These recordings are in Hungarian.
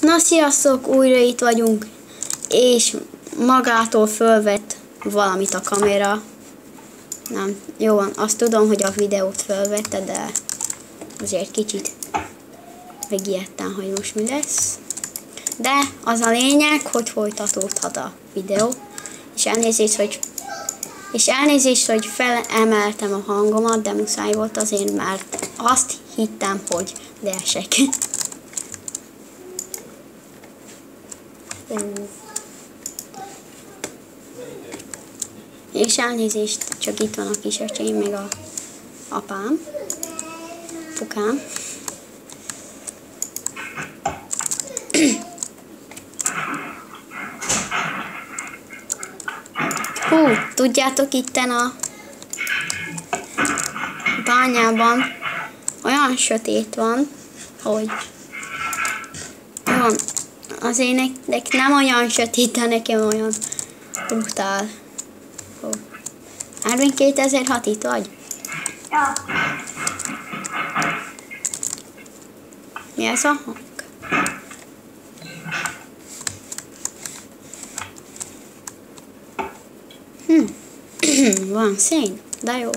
Na sziasztok, újra itt vagyunk, és magától fölvett valamit a kamera. Nem, jó van, azt tudom, hogy a videót fölvette, de azért kicsit megijedtem, hogy most mi lesz. De az a lényeg, hogy folytatódhat a videó, és elnézést, hogy felemeltem a hangomat, de muszáj volt azért, mert azt hittem, hogy leesek. És elnézést, csak itt van a kisöcsém, meg a apám, apukám. Hú, tudjátok, itten a bányában olyan sötét van, hogy van, az éneknek nem olyan sötét, de nekem olyan brutál. Árvin 2006 itt vagy? Ja. Mi ez a hang? Van szín, de jó.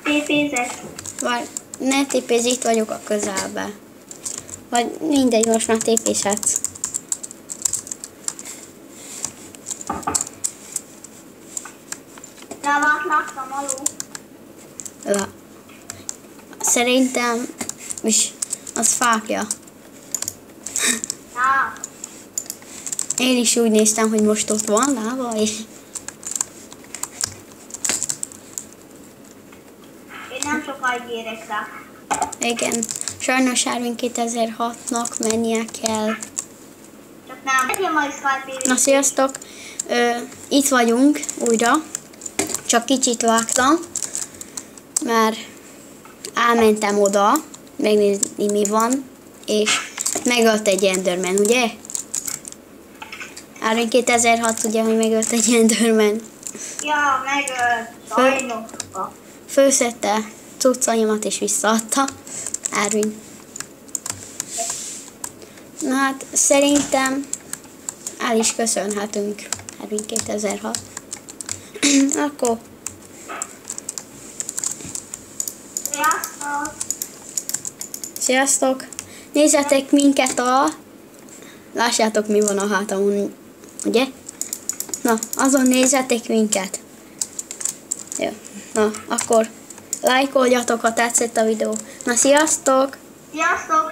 Tépézek. Vagy ne tépézz, itt vagyok a közelbe. Vagy mindegy, most már tépézhetsz. Láttam alul. Szerintem is az fákja. Ja. Én is úgy néztem, hogy most ott van lába, és Én nem sokáig érek rá. igen, sajnos Árvin 2006-nak mennie kell. Csak nem. Legyen majd Skype. Na sziasztok! Itt vagyunk újra, csak kicsit vágtam, mert elmentem oda, megnézni mi van, és megölt egy Enderman, ugye? Árvin 2006 ugye, hogy megölt egy Enderman. Ja, megölt. Sajnos. Főszedte cuccaimat és visszaadta Árvin. Na hát szerintem el is köszönhetünk Árvin 2006. Akkor Sziasztok. sziasztok! Nézzetek minket lássátok, mi van a hátamon, ugye? Na, azon nézzetek minket. Jó, na, akkor lájkoljatok, ha tetszett a videó. Na, sziasztok! Sziasztok.